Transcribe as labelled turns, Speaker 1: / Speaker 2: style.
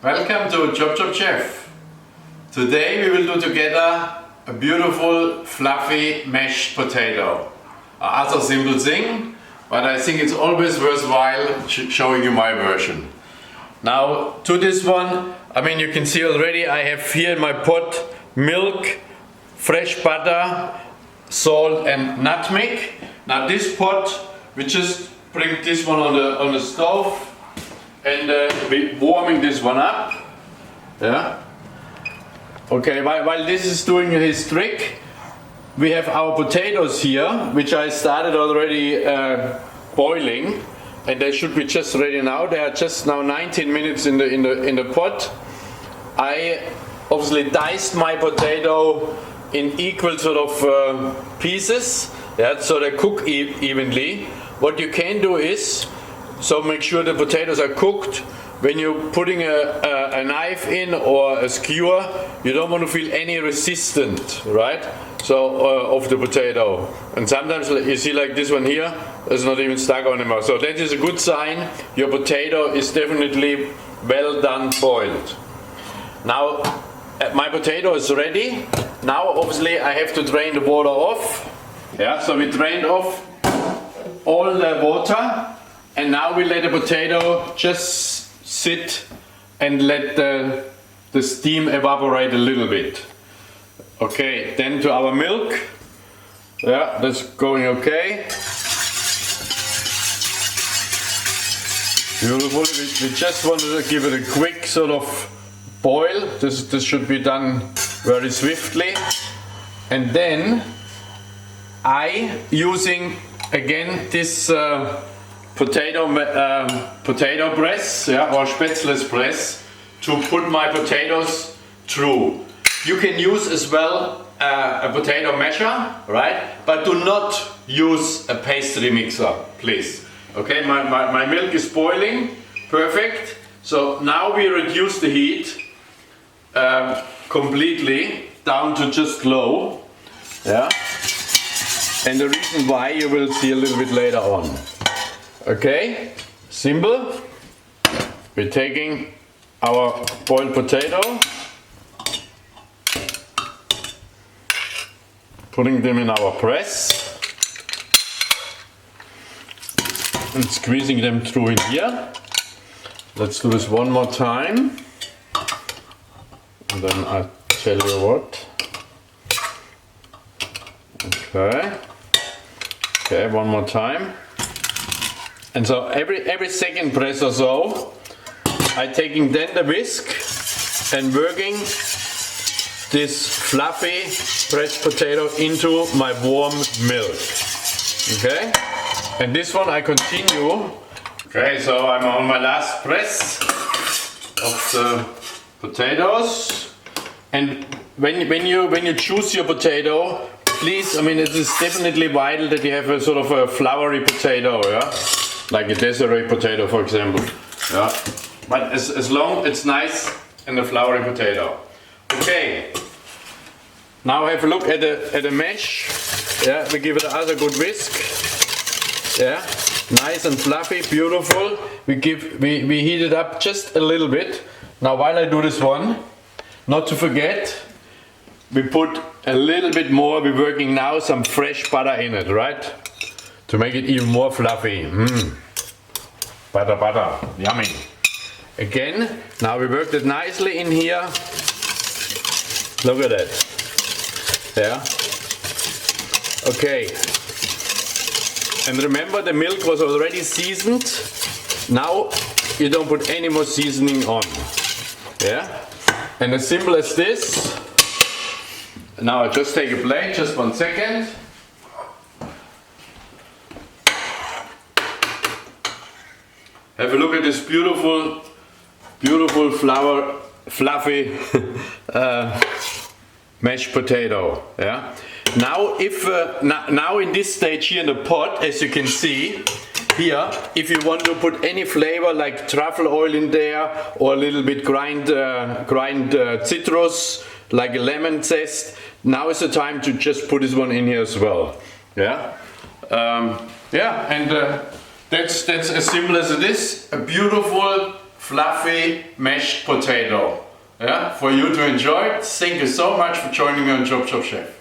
Speaker 1: Welcome to ChopChopChef. Today we will do together a beautiful fluffy mashed potato. Other simple thing, but I think it's always worthwhile showing you my version. Now to this one, you can see already I have here in my pot milk, fresh butter, salt and nutmeg. Now this pot, we just bring this one on the stove and we're warming this one up. Yeah. Okay, while this is doing his trick, we have our potatoes here, which I started already boiling, and they should be just ready now. They are just now 19 minutes in the pot. I obviously diced my potato in equal sort of pieces, yeah, so they cook evenly. What you can do is, so make sure the potatoes are cooked. When you're putting a knife in or a skewer, you don't want to feel any resistance, right? So of the potato. And sometimes you see like this one here, it's not even stuck on anymore. So that is a good sign. Your potato is definitely well done boiled. Now my potato is ready. Now obviously I have to drain the water off. Yeah, so we drained off all the water. And now we let the potato just sit and let the steam evaporate a little bit. Okay, then to our milk. Yeah, that's going okay. Beautiful. We just wanted to give it a quick sort of boil. This should be done very swiftly. And then using again this potato press, yeah, or Spätzles press, to put my potatoes through. You can use as well a potato masher, right? But do not use a pastry mixer, please. Okay, my milk is boiling, perfect. So now we reduce the heat completely down to just low, yeah. And the reason why you will see a little bit later on. Okay, simple. We're taking our boiled potato, putting them in our press and squeezing them through in here. Let's do this one more time and then I'll tell you what. Okay, one more time. And so every second press or so, I'm taking then the whisk and working this fluffy fresh potato into my warm milk. Okay? And this one I continue. Okay, so I'm on my last press of the potatoes. And when you choose your potato, please, it is definitely vital that you have a sort of a floury potato, yeah? Like a Desiree potato, for example. Yeah. But as long it's nice and a floury potato. Okay. Now have a look at the mash. Yeah, we give it another good whisk. Yeah. Nice and fluffy, beautiful. We heat it up just a little bit. Now while I do this one, not to forget, we put a little bit more. We're working now some fresh butter in it, right? To make it even more fluffy. Butter, yummy. Again, now we worked it nicely in here. Look at that. Yeah. Okay. And remember, the milk was already seasoned. Now you don't put any more seasoning on. Yeah. And as simple as this. Now I just take a plate, just 1 second. Have a look at this beautiful fluffy mashed potato. Yeah. Now, now in this stage here in the pot, as you can see here, if you want to put any flavor like truffle oil in there or a little bit grind citrus, like a lemon zest, now is the time to just put this one in here as well. Yeah. Yeah, and that's as simple as it is. A beautiful fluffy mashed potato. Yeah, for you to enjoy it. Thank you so much for joining me on ChopChopChef.